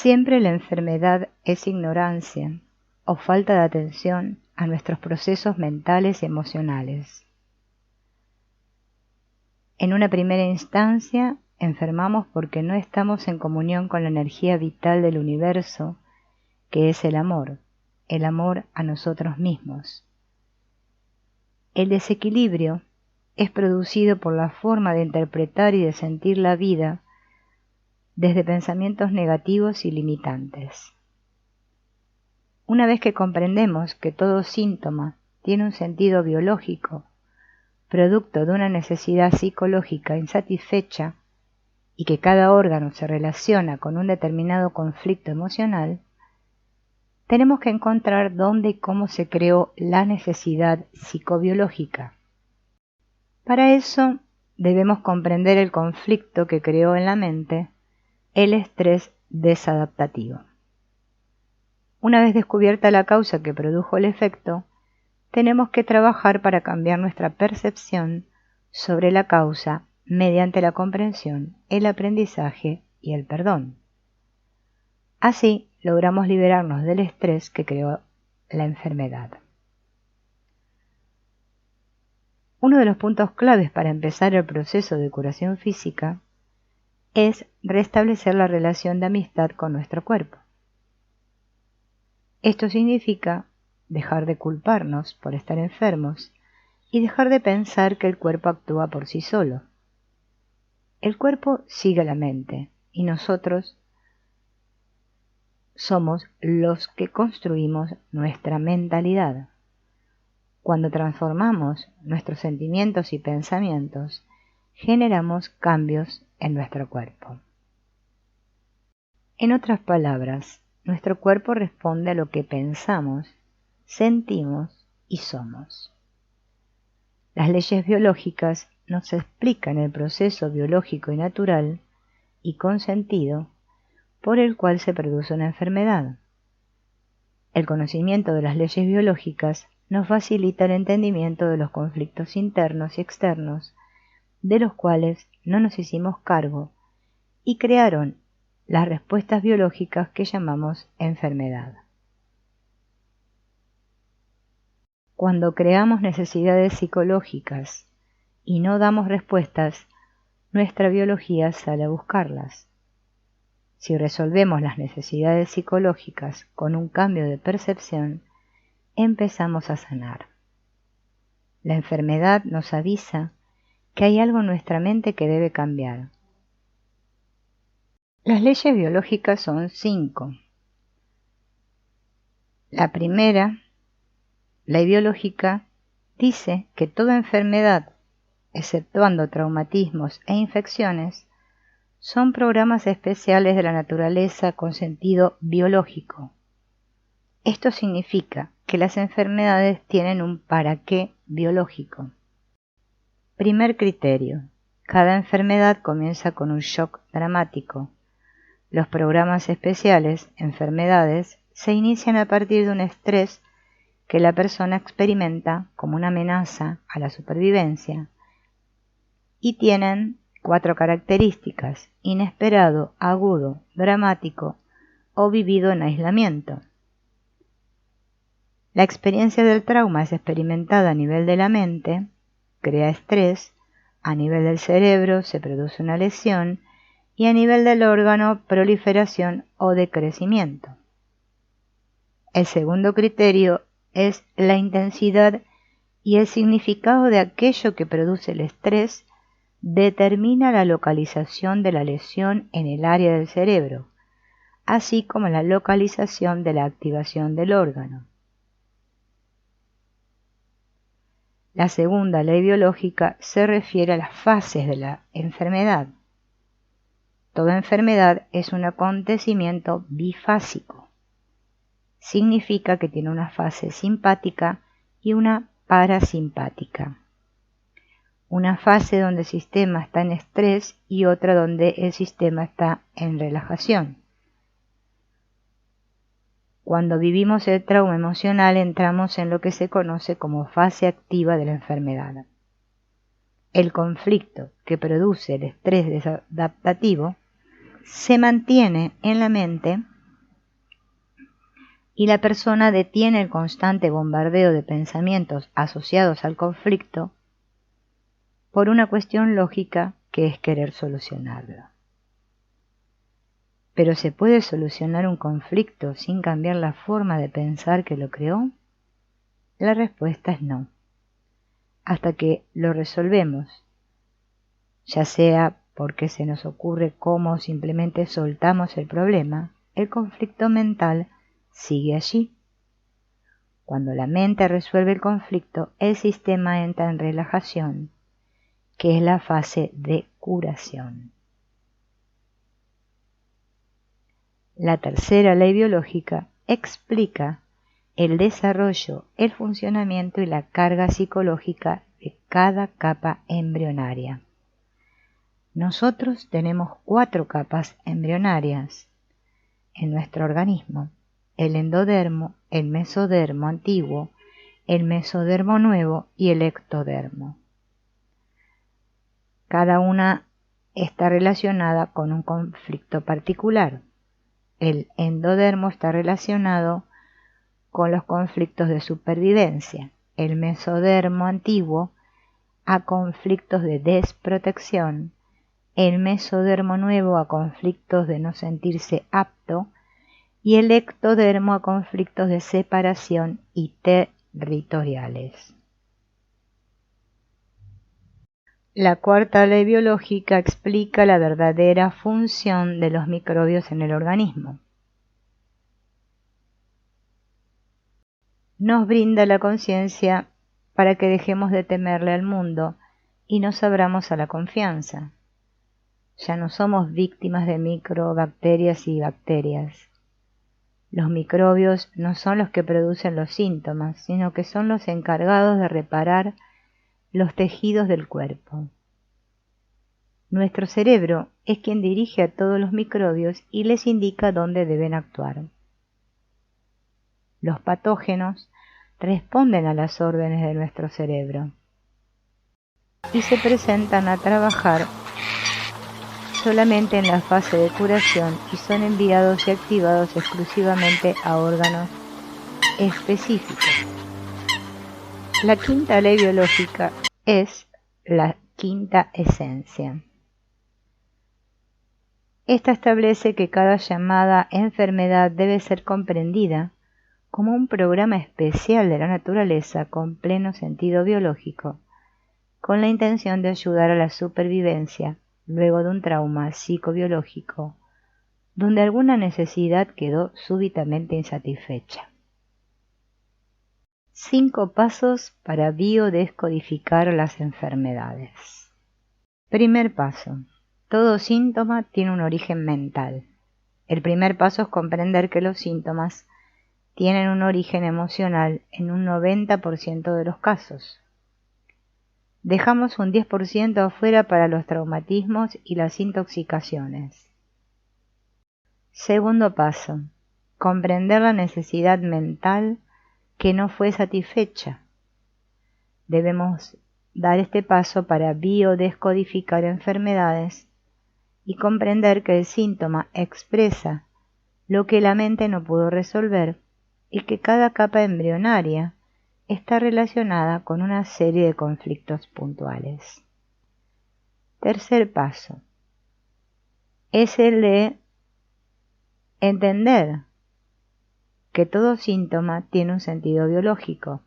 Siempre la enfermedad es ignorancia o falta de atención a nuestros procesos mentales y emocionales. En una primera instancia, enfermamos porque no estamos en comunión con la energía vital del universo, que es el amor a nosotros mismos. El desequilibrio es producido por la forma de interpretar y de sentir la vida desde pensamientos negativos y limitantes. Una vez que comprendemos que todo síntoma tiene un sentido biológico, producto de una necesidad psicológica insatisfecha, y que cada órgano se relaciona con un determinado conflicto emocional, tenemos que encontrar dónde y cómo se creó la necesidad psicobiológica. Para eso debemos comprender el conflicto que creó en la mente el estrés desadaptativo. Una vez descubierta la causa que produjo el efecto, tenemos que trabajar para cambiar nuestra percepción sobre la causa mediante la comprensión, el aprendizaje y el perdón. Así logramos liberarnos del estrés que creó la enfermedad. Uno de los puntos claves para empezar el proceso de curación física es restablecer la relación de amistad con nuestro cuerpo. Esto significa dejar de culparnos por estar enfermos y dejar de pensar que el cuerpo actúa por sí solo. El cuerpo sigue a la mente y nosotros somos los que construimos nuestra mentalidad. Cuando transformamos nuestros sentimientos y pensamientos, generamos cambios en nuestro cuerpo. En otras palabras, nuestro cuerpo responde a lo que pensamos, sentimos y somos. Las leyes biológicas nos explican el proceso biológico y natural y con sentido por el cual se produce una enfermedad. El conocimiento de las leyes biológicas nos facilita el entendimiento de los conflictos internos y externos, de los cuales no nos hicimos cargo y crearon las respuestas biológicas que llamamos enfermedad. Cuando creamos necesidades psicológicas y no damos respuestas, nuestra biología sale a buscarlas. Si resolvemos las necesidades psicológicas con un cambio de percepción, empezamos a sanar. La enfermedad nos avisa que hay algo en nuestra mente que debe cambiar. Las leyes biológicas son 5. La primera, ley biológica, dice que toda enfermedad, exceptuando traumatismos e infecciones, son programas especiales de la naturaleza con sentido biológico. Esto significa que las enfermedades tienen un para qué biológico. Primer criterio. Cada enfermedad comienza con un shock dramático. Los programas especiales, enfermedades, se inician a partir de un estrés que la persona experimenta como una amenaza a la supervivencia y tienen 4 características: inesperado, agudo, dramático o vivido en aislamiento. La experiencia del trauma es experimentada a nivel de la mente, crea estrés, a nivel del cerebro se produce una lesión y a nivel del órgano proliferación o decrecimiento. El segundo criterio es la intensidad y el significado de aquello que produce el estrés determina la localización de la lesión en el área del cerebro, así como la localización de la activación del órgano. La segunda ley biológica se refiere a las fases de la enfermedad. Toda enfermedad es un acontecimiento bifásico. Significa que tiene una fase simpática y una parasimpática. Una fase donde el sistema está en estrés y otra donde el sistema está en relajación. Cuando vivimos el trauma emocional entramos en lo que se conoce como fase activa de la enfermedad. El conflicto que produce el estrés desadaptativo se mantiene en la mente y la persona detiene el constante bombardeo de pensamientos asociados al conflicto por una cuestión lógica que es querer solucionarlo. ¿Pero se puede solucionar un conflicto sin cambiar la forma de pensar que lo creó? La respuesta es no. Hasta que lo resolvemos, ya sea porque se nos ocurre cómo simplemente soltamos el problema, el conflicto mental sigue allí. Cuando la mente resuelve el conflicto, el sistema entra en relajación, que es la fase de curación. La tercera ley biológica explica el desarrollo, el funcionamiento y la carga psicológica de cada capa embrionaria. Nosotros tenemos 4 capas embrionarias en nuestro organismo: el endodermo, el mesodermo antiguo, el mesodermo nuevo y el ectodermo. Cada una está relacionada con un conflicto particular. El endodermo está relacionado con los conflictos de supervivencia, el mesodermo antiguo a conflictos de desprotección, el mesodermo nuevo a conflictos de no sentirse apto y el ectodermo a conflictos de separación y territoriales. La cuarta ley biológica explica la verdadera función de los microbios en el organismo. Nos brinda la conciencia para que dejemos de temerle al mundo y nos abramos a la confianza. Ya no somos víctimas de microbacterias y bacterias. Los microbios no son los que producen los síntomas, sino que son los encargados de reparar los tejidos del cuerpo. Nuestro cerebro es quien dirige a todos los microbios y les indica dónde deben actuar. Los patógenos responden a las órdenes de nuestro cerebro y se presentan a trabajar solamente en la fase de curación y son enviados y activados exclusivamente a órganos específicos. La quinta ley biológica es la quinta esencia. Esta establece que cada llamada enfermedad debe ser comprendida como un programa especial de la naturaleza con pleno sentido biológico, con la intención de ayudar a la supervivencia luego de un trauma psicobiológico, donde alguna necesidad quedó súbitamente insatisfecha. 5 pasos para biodescodificar las enfermedades. Primer paso. Todo síntoma tiene un origen mental. El primer paso es comprender que los síntomas tienen un origen emocional en un 90% de los casos. Dejamos un 10% afuera para los traumatismos y las intoxicaciones. Segundo paso. Comprender la necesidad mental que no fue satisfecha. Debemos dar este paso para biodescodificar enfermedades y comprender que el síntoma expresa lo que la mente no pudo resolver y que cada capa embrionaria está relacionada con una serie de conflictos puntuales. Tercer paso es el de entender que todo síntoma tiene un sentido biológico,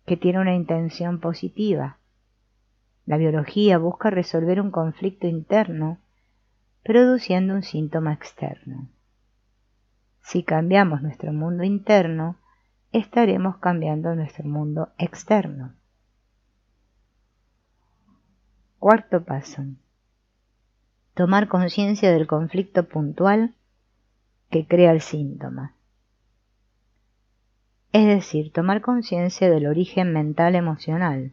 que tiene una intención positiva. La biología busca resolver un conflicto interno produciendo un síntoma externo. Si cambiamos nuestro mundo interno, estaremos cambiando nuestro mundo externo. Cuarto paso. Tomar conciencia del conflicto puntual que crea el síntoma. Es decir, tomar conciencia del origen mental emocional,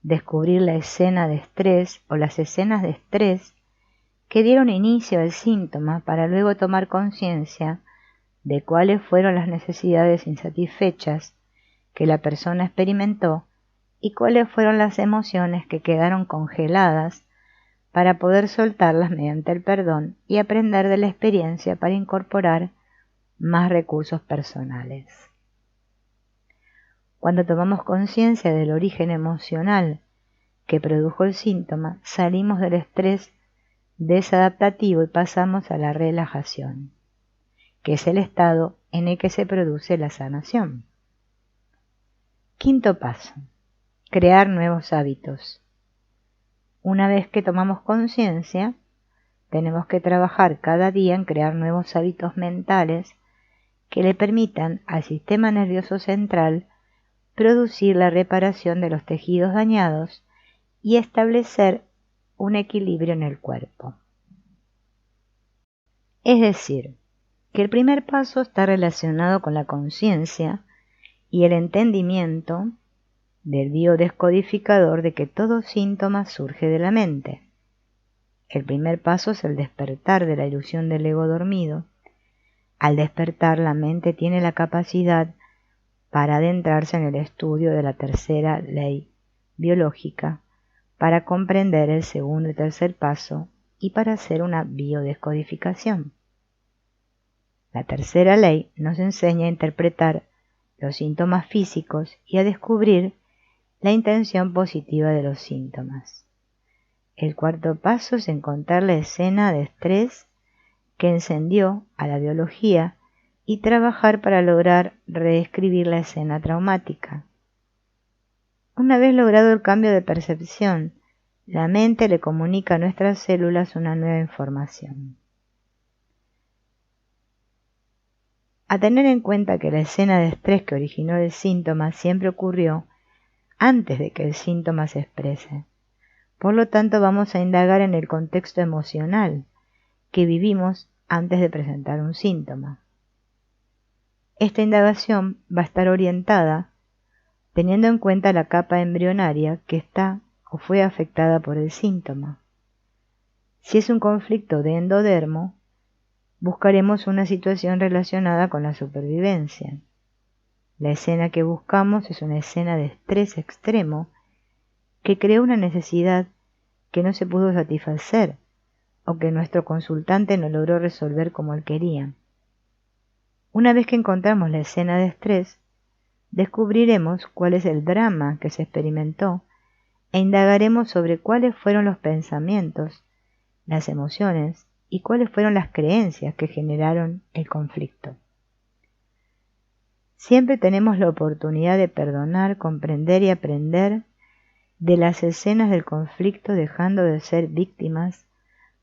descubrir la escena de estrés o las escenas de estrés que dieron inicio al síntoma para luego tomar conciencia de cuáles fueron las necesidades insatisfechas que la persona experimentó y cuáles fueron las emociones que quedaron congeladas para poder soltarlas mediante el perdón y aprender de la experiencia para incorporar más recursos personales. Cuando tomamos conciencia del origen emocional que produjo el síntoma, salimos del estrés desadaptativo y pasamos a la relajación, que es el estado en el que se produce la sanación. Quinto paso: crear nuevos hábitos. Una vez que tomamos conciencia, tenemos que trabajar cada día en crear nuevos hábitos mentales que le permitan al sistema nervioso central producir la reparación de los tejidos dañados y establecer un equilibrio en el cuerpo. Es decir, que el primer paso está relacionado con la conciencia y el entendimiento del biodescodificador de que todo síntoma surge de la mente. El primer paso es el despertar de la ilusión del ego dormido. Al despertar, la mente tiene la capacidad para adentrarse en el estudio de la tercera ley biológica, para comprender el segundo y tercer paso y para hacer una biodescodificación. La tercera ley nos enseña a interpretar los síntomas físicos y a descubrir la intención positiva de los síntomas. El cuarto paso es encontrar la escena de estrés que encendió a la biología y trabajar para lograr reescribir la escena traumática. Una vez logrado el cambio de percepción, la mente le comunica a nuestras células una nueva información. A tener en cuenta que la escena de estrés que originó el síntoma siempre ocurrió antes de que el síntoma se exprese. Por lo tanto, vamos a indagar en el contexto emocional que vivimos antes de presentar un síntoma. Esta indagación va a estar orientada teniendo en cuenta la capa embrionaria que está o fue afectada por el síntoma. Si es un conflicto de endodermo, buscaremos una situación relacionada con la supervivencia. La escena que buscamos es una escena de estrés extremo que creó una necesidad que no se pudo satisfacer o que nuestro consultante no logró resolver como él quería. Una vez que encontramos la escena de estrés, descubriremos cuál es el drama que se experimentó e indagaremos sobre cuáles fueron los pensamientos, las emociones y cuáles fueron las creencias que generaron el conflicto. Siempre tenemos la oportunidad de perdonar, comprender y aprender de las escenas del conflicto, dejando de ser víctimas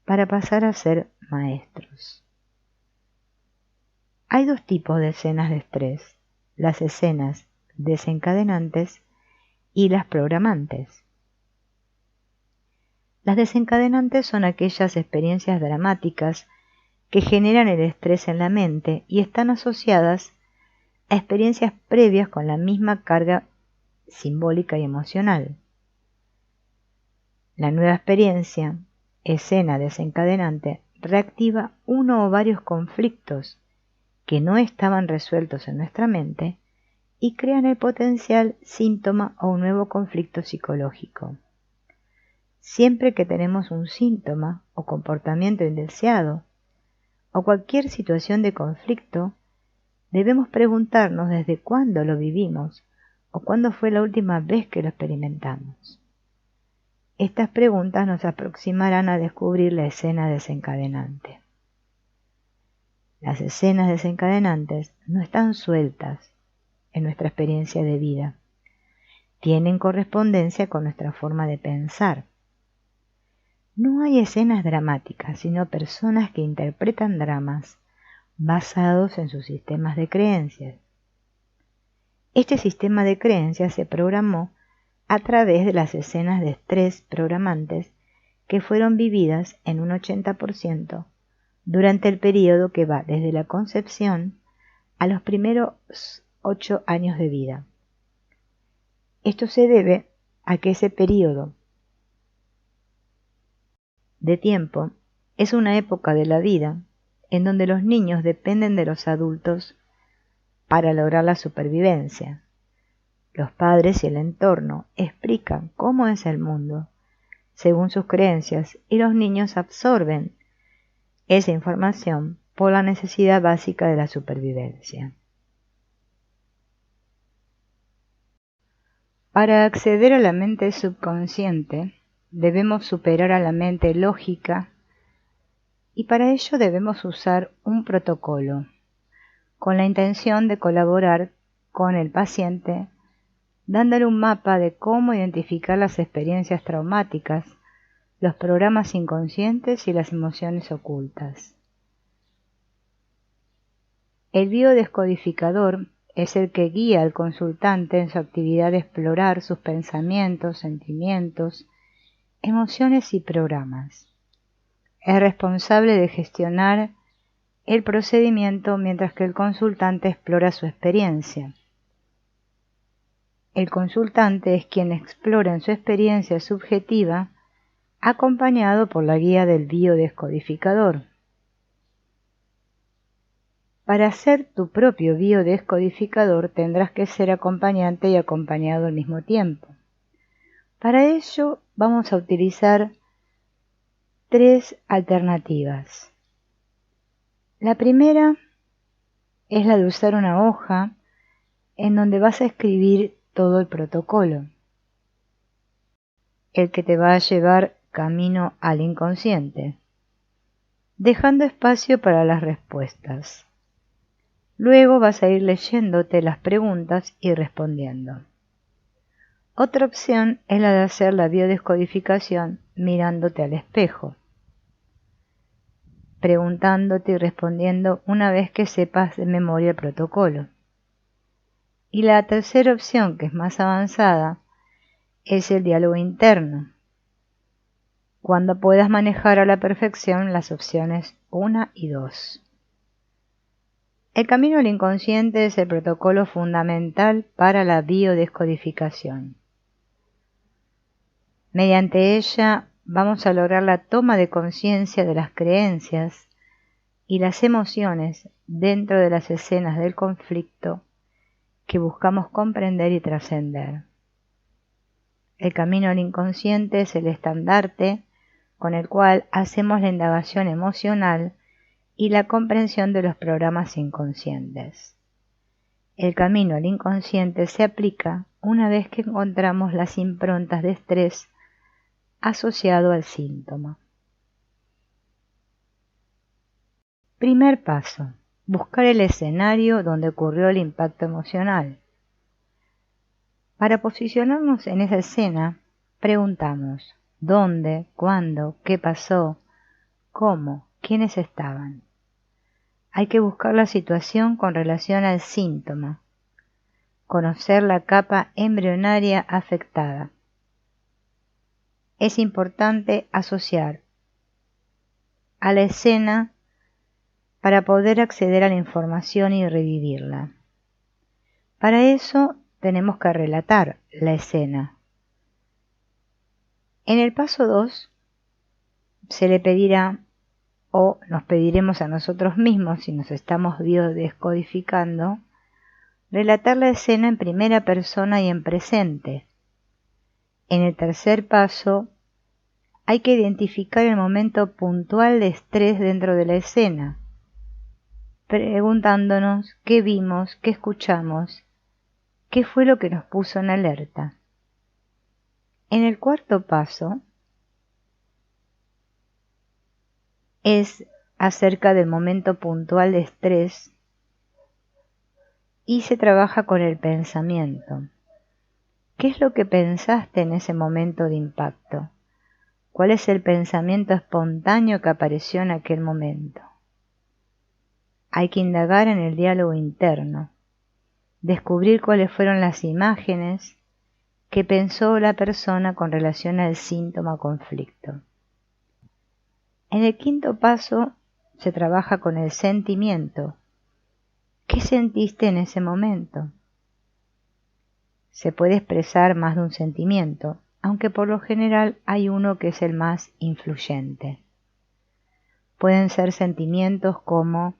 para pasar a ser maestros. Hay dos tipos de escenas de estrés: las escenas desencadenantes y las programantes. Las desencadenantes son aquellas experiencias dramáticas que generan el estrés en la mente y están asociadas a experiencias previas con la misma carga simbólica y emocional. La nueva experiencia, escena desencadenante, reactiva uno o varios conflictos que no estaban resueltos en nuestra mente y crean el potencial síntoma o un nuevo conflicto psicológico. Siempre que tenemos un síntoma o comportamiento indeseado o cualquier situación de conflicto, debemos preguntarnos desde cuándo lo vivimos o cuándo fue la última vez que lo experimentamos. Estas preguntas nos aproximarán a descubrir la escena desencadenante. Las escenas desencadenantes no están sueltas en nuestra experiencia de vida. Tienen correspondencia con nuestra forma de pensar. No hay escenas dramáticas, sino personas que interpretan dramas basados en sus sistemas de creencias. Este sistema de creencias se programó a través de las escenas de estrés programantes que fueron vividas en un 80% durante el periodo que va desde la concepción a los primeros 8 años de vida. Esto se debe a que ese periodo de tiempo es una época de la vida en donde los niños dependen de los adultos para lograr la supervivencia. Los padres y el entorno explican cómo es el mundo según sus creencias y los niños absorben esa información por la necesidad básica de la supervivencia. Para acceder a la mente subconsciente, debemos superar a la mente lógica y para ello debemos usar un protocolo, con la intención de colaborar con el paciente, dándole un mapa de cómo identificar las experiencias traumáticas, los programas inconscientes y las emociones ocultas. El biodescodificador es el que guía al consultante en su actividad de explorar sus pensamientos, sentimientos, emociones y programas. Es responsable de gestionar el procedimiento mientras que el consultante explora su experiencia. El consultante es quien explora en su experiencia subjetiva, acompañado por la guía del biodescodificador. Para ser tu propio biodescodificador tendrás que ser acompañante y acompañado al mismo tiempo. Para ello vamos a utilizar 3 alternativas. La primera es la de usar una hoja en donde vas a escribir todo el protocolo, el que te va a llevar camino al inconsciente, dejando espacio para las respuestas. Luego vas a ir leyéndote las preguntas y respondiendo. Otra opción es la de hacer la biodescodificación mirándote al espejo, preguntándote y respondiendo una vez que sepas de memoria el protocolo. Y la tercera opción, que es más avanzada, es el diálogo interno, cuando puedas manejar a la perfección las opciones 1 y 2. El camino al inconsciente es el protocolo fundamental para la biodescodificación. Mediante ella vamos a lograr la toma de conciencia de las creencias y las emociones dentro de las escenas del conflicto que buscamos comprender y trascender. El camino al inconsciente es el estandarte con el cual hacemos la indagación emocional y la comprensión de los programas inconscientes. El camino al inconsciente se aplica una vez que encontramos las improntas de estrés asociado al síntoma. Primer paso: buscar el escenario donde ocurrió el impacto emocional. Para posicionarnos en esa escena, preguntamos ¿dónde? ¿Cuándo? ¿Qué pasó? ¿Cómo? ¿Quiénes estaban? Hay que buscar la situación con relación al síntoma, conocer la capa embrionaria afectada. Es importante asociar a la escena para poder acceder a la información y revivirla. Para eso tenemos que relatar la escena. En el paso 2 se le pedirá o nos pediremos a nosotros mismos, si nos estamos biodescodificando, relatar la escena en primera persona y en presente. En el tercer paso hay que identificar el momento puntual de estrés dentro de la escena, preguntándonos qué vimos, qué escuchamos, qué fue lo que nos puso en alerta. En el cuarto paso es acerca del momento puntual de estrés y se trabaja con el pensamiento. ¿Qué es lo que pensaste en ese momento de impacto? ¿Cuál es el pensamiento espontáneo que apareció en aquel momento? Hay que indagar en el diálogo interno, descubrir cuáles fueron las imágenes que pensó la persona con relación al síntoma o conflicto. En el quinto paso se trabaja con el sentimiento. ¿Qué sentiste en ese momento? Se puede expresar más de un sentimiento, aunque por lo general hay uno que es el más influyente. Pueden ser sentimientos como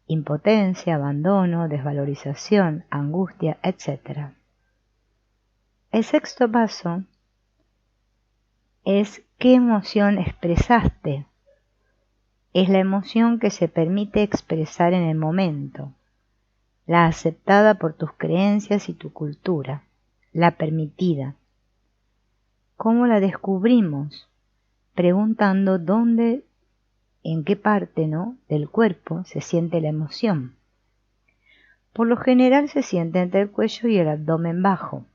impotencia, abandono, desvalorización, angustia, etc. El sexto paso es qué emoción expresaste es la emoción que se permite expresar en el momento, la aceptada por tus creencias y tu cultura, la permitida. ¿Cómo la descubrimos? Preguntando dónde, en qué parte, del cuerpo se siente la emoción. Por lo general se siente entre el cuello y el abdomen bajo.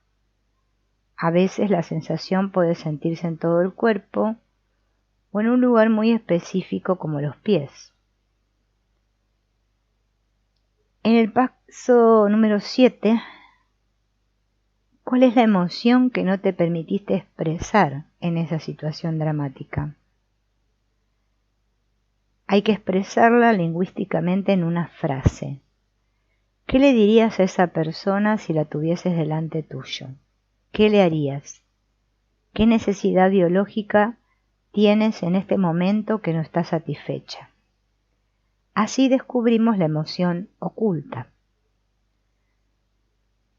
A veces la sensación puede sentirse en todo el cuerpo o en un lugar muy específico como los pies. En el paso número 7, ¿cuál es la emoción que no te permitiste expresar en esa situación dramática? Hay que expresarla lingüísticamente en una frase. ¿Qué le dirías a esa persona si la tuvieses delante tuyo? ¿Qué le harías? ¿Qué necesidad biológica tienes en este momento que no está satisfecha? Así descubrimos la emoción oculta.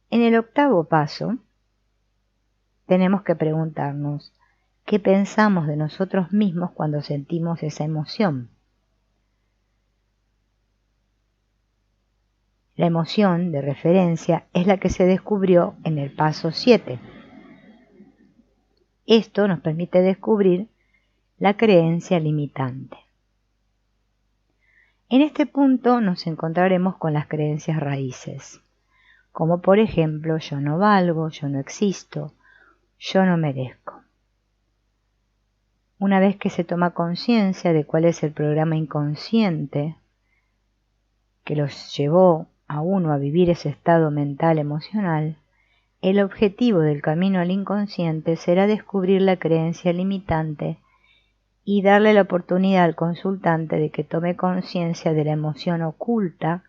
En el 8º paso, tenemos que preguntarnos, ¿qué pensamos de nosotros mismos cuando sentimos esa emoción? La emoción de referencia es la que se descubrió en el paso 7. Esto nos permite descubrir la creencia limitante. En este punto nos encontraremos con las creencias raíces, como por ejemplo, yo no valgo, yo no existo, yo no merezco. Una vez que se toma conciencia de cuál es el programa inconsciente que los llevó a uno a vivir ese estado mental emocional, el objetivo del camino al inconsciente será descubrir la creencia limitante y darle la oportunidad al consultante de que tome conciencia de la emoción oculta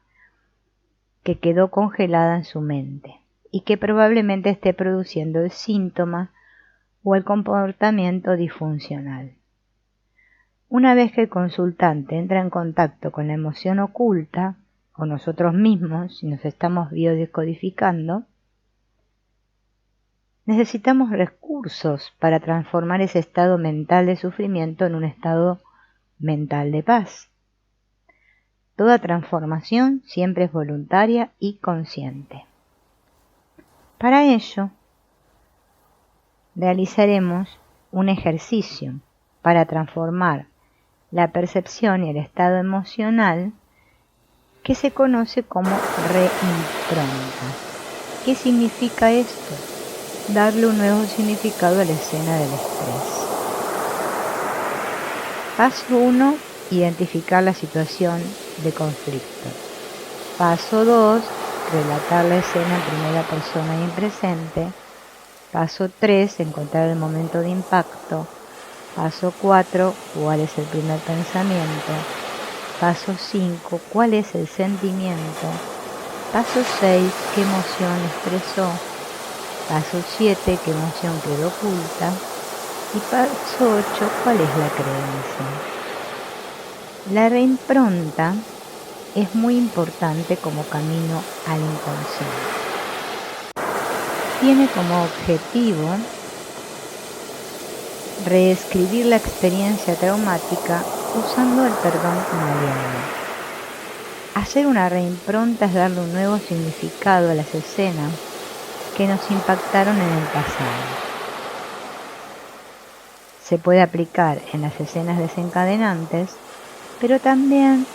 que quedó congelada en su mente y que probablemente esté produciendo el síntoma o el comportamiento disfuncional. Una vez que el consultante entra en contacto con la emoción oculta, o nosotros mismos, si nos estamos biodescodificando, necesitamos recursos para transformar ese estado mental de sufrimiento en un estado mental de paz. Toda transformación siempre es voluntaria y consciente. Para ello, realizaremos un ejercicio para transformar la percepción y el estado emocional que se conoce como reimpronta. ¿Qué significa esto? Darle un nuevo significado a la escena del estrés. Paso 1. Identificar la situación de conflicto. Paso 2. Relatar la escena en primera persona y en presente. Paso 3. Encontrar el momento de impacto. Paso 4. ¿Cuál es el primer pensamiento? Paso 5. ¿Cuál es el sentimiento? Paso 6. ¿Qué emoción expresó? Paso 7. ¿Qué emoción quedó oculta? Y paso 8. ¿Cuál es la creencia? La reimpronta es muy importante como camino al inconsciente. Tiene como objetivo reescribir la experiencia traumática usando el perdón como aliado. Hacer una reimpronta es darle un nuevo significado a las escenas que nos impactaron en el pasado. Se puede aplicar en las escenas desencadenantes, pero también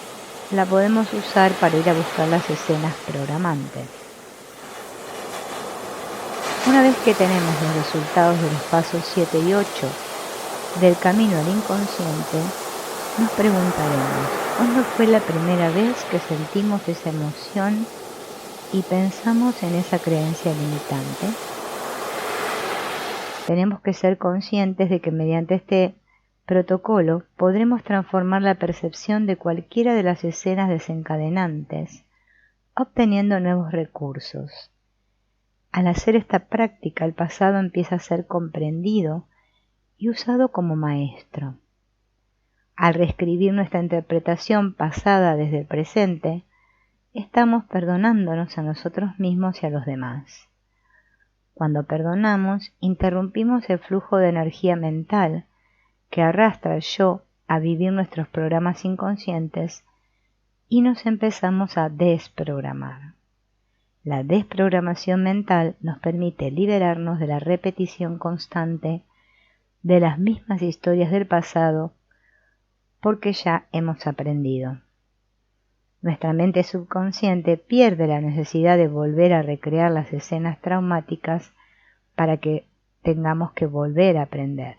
la podemos usar para ir a buscar las escenas programantes. Una vez que tenemos los resultados de los pasos 7 y 8 del camino al inconsciente, nos preguntaremos, ¿cuándo fue la primera vez que sentimos esa emoción y pensamos en esa creencia limitante? Tenemos que ser conscientes de que mediante este protocolo podremos transformar la percepción de cualquiera de las escenas desencadenantes, obteniendo nuevos recursos. Al hacer esta práctica, el pasado empieza a ser comprendido y usado como maestro. Al reescribir nuestra interpretación pasada desde el presente, estamos perdonándonos a nosotros mismos y a los demás. Cuando perdonamos, interrumpimos el flujo de energía mental que arrastra el yo a vivir nuestros programas inconscientes y nos empezamos a desprogramar. La desprogramación mental nos permite liberarnos de la repetición constante de las mismas historias del pasado porque ya hemos aprendido. Nuestra mente subconsciente pierde la necesidad de volver a recrear las escenas traumáticas para que tengamos que volver a aprender.